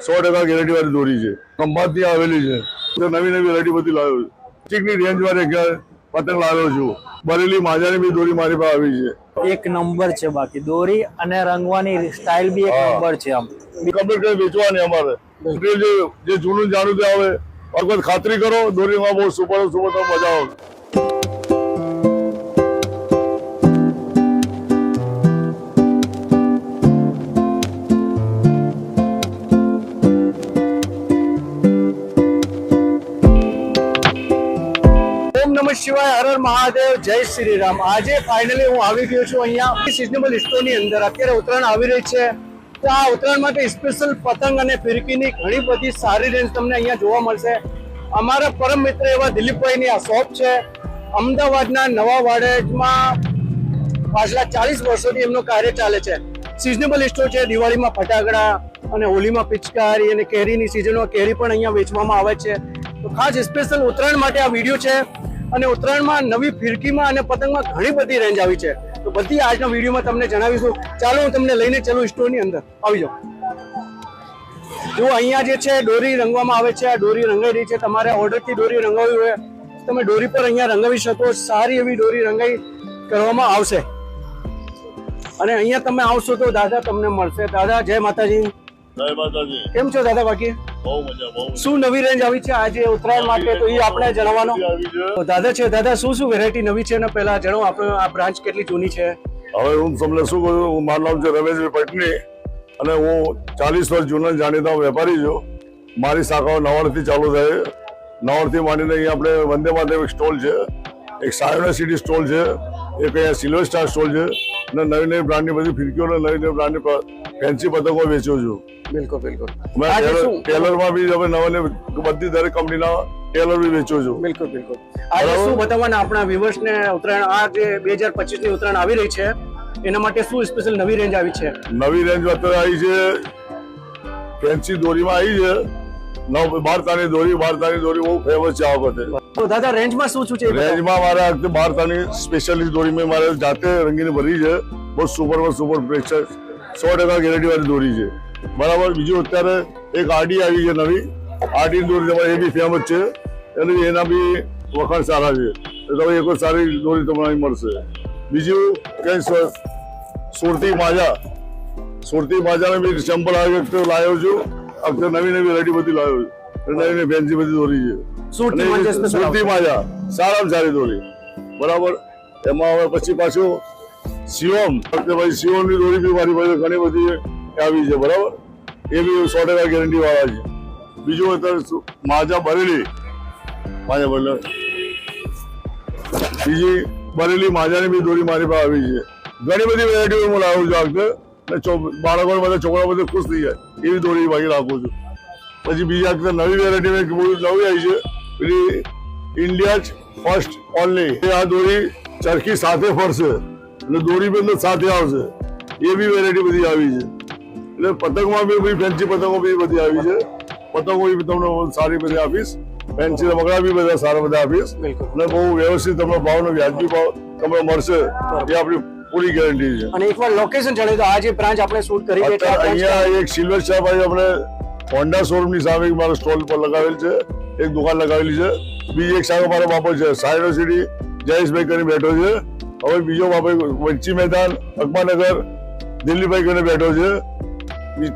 100% guarantee વાળી દોરી છે, ખંભાતથી આવેલી છે. નવી નવી વેરાયટી બધી લાવ્યો છું. પ્લાસ્ટિકની રેન્જ વાળી પતંગ લાવ્યો છું. બરેલી માજાની બી દોરી મારી પાસે આવી છે. એક નંબર છે, બાકી દોરી અને રંગવાની સ્ટાઇલ બી એક નંબર છે. આમ કમ્પ્લીટ કરી વેચવાની અમારે જે જૂનું જાણું તે આવે વખત ખાતરી કરો દોરીમાં બહુ સુપર સુપર તો મજા આવે. નમઃ શિવાય, હર હર મહાદેવ, જય શ્રી રામ. આજે ફાઇનલી હું આવી ગયો છું અહીંયા સિઝનેબલ સ્ટોરની અંદર. અત્યારે ઉત્તરાયણ આવી રહી છે, તો આ ઉત્તરાયણ માટે સ્પેશિયલ પતંગ અને ફિરકીની ઘણી બધી સારી રેન્જ તમને અહીંયા જોવા મળશે. અમારા પરમ મિત્ર એવા દિલીપભાઈની આ શોપ છે. અમદાવાદના નવા વાડજમાં પાછલા 40 વર્ષોથી એમનો કાર્ય ચાલે છે. સિઝનેબલ સ્ટોર છે. દિવાળીમાં ફટાકડા અને હોલીમાં પિચકારી અને કેરીની સિઝનમાં કેરી પણ અહીંયા વેચવામાં આવે છે. તો ખાસ સ્પેશિયલ ઉત્તરાયણ માટે આ વિડીયો છે. અને ઉત્તરાયણમાં નવી ફિરકીમાં અને પતંગમાં ઘણી બધી રેન્જ આવી છે. તો બધી આજના વિડીયોમાં તમને જણાવીશું. ચાલો હું તમને લઈને ચલું સ્ટોરની અંદર. આવી જાઓ. જો અહીંયા જે છે દોરી રંગવામાં આવે છે. આ દોરી રંગાઈ રહી છે. તમારે ઓર્ડરથી દોરી રંગાવી હોય તમે દોરી પર અહીંયા રંગાવી શકો. સારી એવી દોરી રંગાઈ કરવામાં આવશે. અને અહીંયા તમે આવશો તો દાદા તમને મળશે. દાદા જય માતાજી. જય માતાજી. કેમ છો દાદા? બાકી બહુ મજા, બહુ શું નવી રેન્જ આવી છે આજે ઉત્તરાયણ માટે, તો એ આપણે જણાવવાનો. તો દાદા છે, દાદા શું વેરાયટી નવી છે ને પહેલા જણાવો. આપણે આ બ્રાન્ચ કેટલી જૂની છે? હવે હું તમને શું કહું, મારું નામ છે રમેશભાઈ પટની અને હું 40 વર્ષ જૂના જાણીતા વેપારી છું. મારી શાખાઓ નવાડથી ચાલુ થાય. નવાડથી માંડીને અહીંયા આપણે વંદે માતરમ એક સ્ટોલ છે, એક સાયોના સિટી સ્ટોલ છે, એક અહીંયા સિલ્વર સ્ટાર સ્ટોલ છે અને નવી નવી બ્રાન્ડની બધી ફિરકીઓ અને નવી નવી બ્રાન્ડની ફેન્સી પતંગો વેચું છું. બિલકુલ બિલકુલ. ટેલરમાં બી હવે નવા બધી દરેક કંપનીના ટેલર બી વેચું છું. બિલકુલ બિલકુલ. આજે શું બતાવવાના આપણા વ્યુઅર્સને ઉત્તરાયણ આ જે 2025 ની ઉત્તરાયણ આવી રહી છે એના માટે શું સ્પેશિયલ નવી રેન્જ આવી છે? નવી રેન્જ અત્યારે આવી છે, ફેન્સી દોરીમાં આવી છે. 12 તારની દોરી બહુ ફેમસ છે આ વખતે. તો દાદા રેન્જમાં શું છે? રેન્જમાં મારા 12 તારની સ્પેશિયલી દોરી મેં મારે જાતે રંગીને ભરી છે. બહુ સુપર પ્રેશર 100% ગેરંટી વાળી દોરી છે. બરાબર. બીજું અત્યારે એક આરડી આવી છે નવી. આરડી દોરી તમારે એ બી ફેમસ છે અને એના બી વખાણ સારા છે. તો તમે એક સારી દોરી તમને મળશે. બીજું કઈ સુરતી માજાને બી સેમ્પલ લાવ્યો છું. નવી નવી વેરાયટી બધી લાવ્યો છું. નવી નવી ફેન્સી બધી દોરી છે. સુરતી માજા સારામાં સારી દોરી. બરાબર. એમાં હવે પછી પાછું સિયોમની દોરી બી મારી પાસે ઘણી બધી આવી છે. બરાબર. એ બી 100% ગેરંટી વાળા છે. બીજું અત્યારે માજા બરેલી બીજી બરેલી માજાની બી દોરી મારી પાસે આવી છે. ઘણી બધી વેરાયટીઓ હું લાવું છું. બાળકો બધા છોકરા બધા ખુશ થઈ જાય એવી દોરી બાકી રાખું છું. પછી બીજા નવી વેરાયટી નવી આવી છે પેલી ઇન્ડિયા ફર્સ્ટ ઓનલી. આ દોરી ચરખી સાથે ફરશે અને દોરી બી સાથે આવશે. એ બી વેરાયટી બધી આવી છે. એટલે પતંગમાં બી ફેન્સી પતંગો બી બધી આવી છે. પતંગો બી તમને સારી બધી આપીશ. ફેન્સી રમકડા બી બધા સારા બધા આપીશ અને બહુ વ્યવસ્થિત તમને ભાવનો વ્યાજબી ભાવ તમને મળશે. એ આપણી પૂરી ગેરંટી છે. અને એકવાર લોકેશન જણાવી દો. આ જે બ્રાન્ચ આપણે શૂટ કરી છે અહીંયા એક સિલ્વર સ્ટાર ભાઈ આપણે હોન્ડા શોરૂમ ની સામે મારા સ્ટોલ પર લગાવેલ છે. એક દુકાન લગાવેલી છે. બીજી એક સારો મારો બાપો છે સાયનો સિટી જયેશભાઈ કરીને બેઠો છે. હવે બીજો બાપો વંચી મેદાન અકબરનગર દિલ્હીભાઈ કરીને બેઠો છે.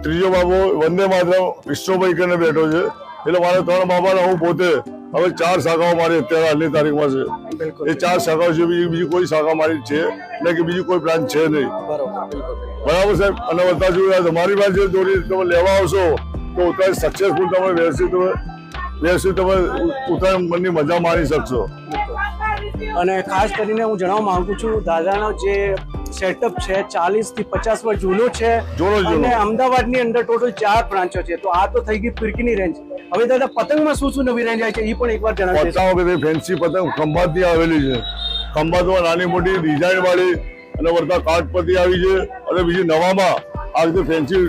ત્રીજો બાપો વંદે માતરમ વિષ્ણુભાઈ કરીને બેઠો છે. એટલે મારે 3 બાપાના હું પોતે હવે 4 શાખાઓ મારી અત્યારે હાલની તારીખમાં છે. એ 4 શાખાઓ છે. બીજી કોઈ શાખા મારી છે એટલે કે બીજી કોઈ બ્રાન્ચ છે નહીં. બરાબર સાહેબ. અને વધતા જોયું તમારી પાસે દોરી તમે લેવા આવશો તો ઉત્તરાયણ સક્સેસફુલ તમે વ્યવસ્થિત તમે ઉત્તરાયણ મનની મજા માણી શકશો. અને ખાસ કરીને હું જણાવવા માંગુ છું દાદાનો જે સેટઅપ છે 40 થી 50 વર્ષ જૂનો છે. અને અમદાવાદની અંદર ટોટલ 4 બ્રાન્ચો છે. તો આ તો થઈ ગઈ ફિરકીની રેન્જ. હવે દાદા પતંગમાં શું નવી રેન્જ આવી છે એ પણ એકવાર જણાવી દેજો. ફેન્સી પતંગ ખંભાતથી આવેલી છે. ખંભાતમાં નાની મોટી ડિઝાઇન વાળી અને વર્તા કાઠપતિ આવી છે. અને બીજી નવામાં આ રીતે ફેન્સી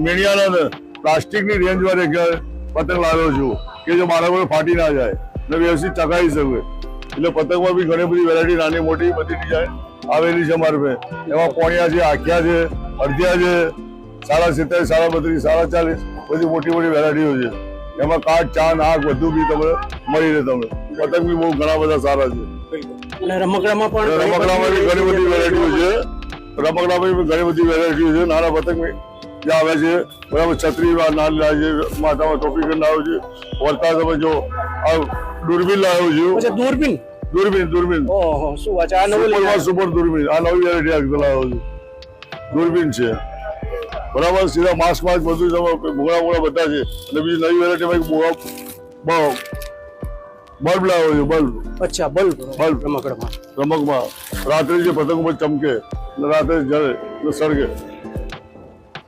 મેણિયાના પ્લાસ્ટિકની રેન્જ વાળી પતંગ લાવ્યો છું કે જે બાળકોને ફાટી ના જાય અને વ્યવસ્થિત ચકાવી શકે. એટલે પતંગમાં બી ઘણી બધી વેરાયટી નાની મોટી બધી ડિઝાઇન આવેલી છે મારી પાસે. એમાં પોણિયા છે, આખિયા છે, અડધિયા છે, 70, 37, 40, બધી મોટી મોટી વેરાયટીઓ છે. એમાં કાચ, ચા, નાક બધું બી તમને મળી રહે. તમને પતંગ બી બહુ ઘણા બધા સારા છે. અને રમકડામાં પણ રમકડામાં બી ઘણી બધી વેરાયટીઓ છે. રમકડામાં બી ઘણી બધી વેરાયટીઓ છે. નાના પતંગ જે આવે છે બરાબર, છત્રી નાની લાવે છે, માથામાં ટોપી કરીને આવે છે. વરતા તમે જો આ દૂરબીન લાવ્યો છું. અચ્છા, દૂરબીન. દૂરબીન ઓહો, શું વાત છે. આ નવું સુપર દૂરબીન, આ નવી વેરાયટી લાવ્યો છું. દૂરબીન છે બરાબર. સીધા માસ્ક બધું તમે ભૂગળા બધા છે. અને બીજી નવી વેરાયટીમાં બલ્બ લાવ્યો છું. બલ્બ. અચ્છા, બલ્બ રમકડામાં. રમકમાં રાત્રે જે પતંગ ઉપર ચમકે અને રાત્રે જળે અને સળગે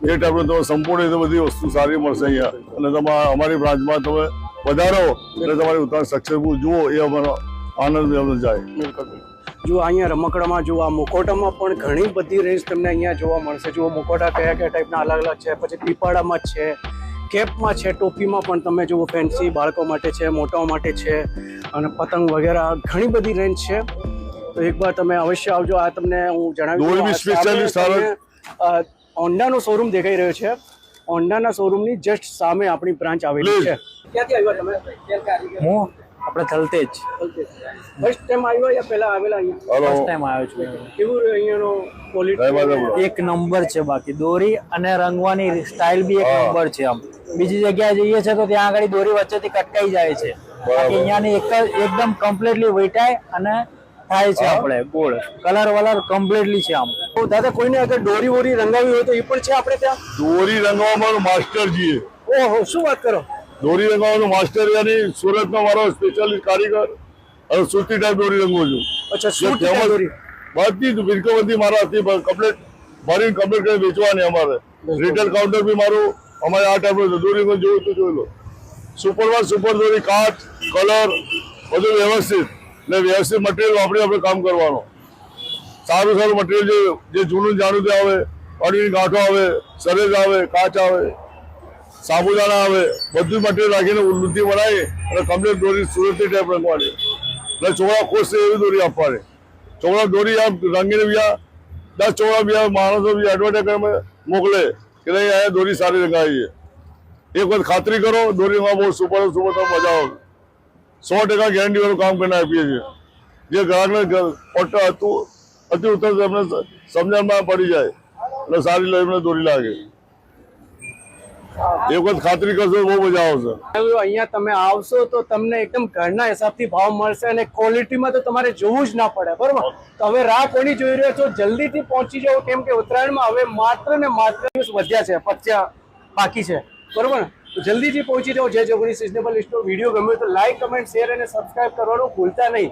એ ટાઈપનો તમે સંપૂર્ણ રીતે બધી વસ્તુ સારી મળશે અહીંયા. અને તમારા અમારી બ્રાન્ચમાં તમે વધારો એટલે તમારી ઉત્તરાયણ સક્સેસફુલ જુઓ એ અમારો આનંદ જાય. જો અહીંયા રમકડામાં જો આ મુકોટામાં પણ ઘણી બધી રેન્જ તમને અહીંયા જોવા મળશે. જો મુકોટા કયા કયા ટાઈપના અલગ અલગ છે, પછી પીપાળામાં છે, કેપમાં છે, ટોપીમાં પણ તમે જુઓ ફેન્સી બાળકો માટે છે, મોટાઓ માટે છે, અને પતંગ વગેરે ઘણી બધી રેન્જ છે. તો એકવાર તમે અવશ્ય આવજો. આ તમને હું જણાવી હોન્ડાનો શોરૂમ દેખાઈ રહ્યો છે. હોન્ડાના શોરૂમની જસ્ટ સામે આપણી બ્રાન્ચ આવેલી છે. ક્યાંથી આવ્યા તમે? હું આપણે થલતેજ ફર્સ્ટ ટાઈમ આવ્યો યા પહેલા આવેલા અહીંયા? ફર્સ્ટ ટાઈમ આવ્યો છું. કેવું અહીંયાનો ક્વોલિટી? એક નંબર છે. બાકી દોરી અને રંગવાની સ્ટાઇલ બી એક નંબર છે. આમ બીજી જગ્યાએ જઈએ છે તો ત્યાં આગળ દોરી વચ્ચેથી કટકાઈ જાય છે. બાકી અહીંયાની એકદમ કમ્પ્લીટલી વેટાય અને થાય છે. આપણે ગોળ કલર વલર કમ્પ્લીટલી છે. આમ દાદા કોઈને અગર દોરી વોરી રંગાવી હોય તો એ પણ છે આપણે ત્યાં? દોરી રંગવામાં માસ્ટર છીએ. ઓહો, શું વાત કરો. દોરી રંગવાનો માસ્ટર યાની સુરતનો મારો સ્પેશિયાલિસ્ટ કારીગર અને સુરતી ટાઈપ દોરી રંગો છું. અચ્છા, સુરતી દોરી બધી વિલકો બધી મારા હતી કમ્પ્લીટ ભરીને કમ્પ્લીટ કરી વેચવાની. અમારે રિટેલ કાઉન્ટર બી મારું અમારે આ ટાઈપનું દોરી જોયું તો જોઈ લો. સુપર દોરી, કાચ, કલર બધું વ્યવસ્થિત ને વ્યવસ્થિત મટીરિયલ વાપરી આપણે કામ કરવાનું. સારું મટીરિયલ જે જૂનું જાણું તે આવે, પાણીની ગાંઠો આવે, સરેજ આવે, કાચ આવે, સાબુદાણા આવે, બધું મટીરિયલ રાખીને ઉન્નતિ બનાવી અને કમ્પ્લીટ દોરી સુરતની ટાઈપ રંગવાની. એટલે ચોળા ખુશ છે એવી દોરી આપવાની. ચોળા દોરી આમ રંગીને બીજા 10 ચોળા બીજા માણસો બી એડવર્ટાઈઝ કરીને મોકલે કે નહીં અહીંયા દોરી સારી રંગાવી છે. એક વખત ખાતરી કરો દોરીમાં બહુ સુપર તમે મજા આવે. 100% ગેરંટીવાળું કામ કરીને આપીએ છીએ. જે ગ્રાહકને અતિ ઉત્તર એમને સમજણમાં પડી જાય અને સારી લઈને દોરી લાગે. એ વખત ખાતરી કરશો બહુ મજા આવશે. અહીંયા તમે આવશો તો તમને એકદમ ઘરના હિસાબથી ભાવ મળશે અને ક્વોલિટીમાં તો તમારે જોવું જ ના પડે. બરોબર? તો હવે રાહ કોની જોઈ રહ્યો છો? જલ્દીથી પહોંચી જાઓ, કેમ કે ઉત્તરાયણમાં હવે માત્ર ને માત્ર દિવસ વધ્યા છે, 50 બાકી છે. બરોબર ને? તો જલ્દીથી પહોંચી જાઓ. જય જોગણી સિઝનેબલ સ્ટોર. વિડીયો ગમ્યો તો લાઈક, કમેન્ટ, શેર અને સબસ્ક્રાઇબ કરવાનું ભૂલતા નહીં.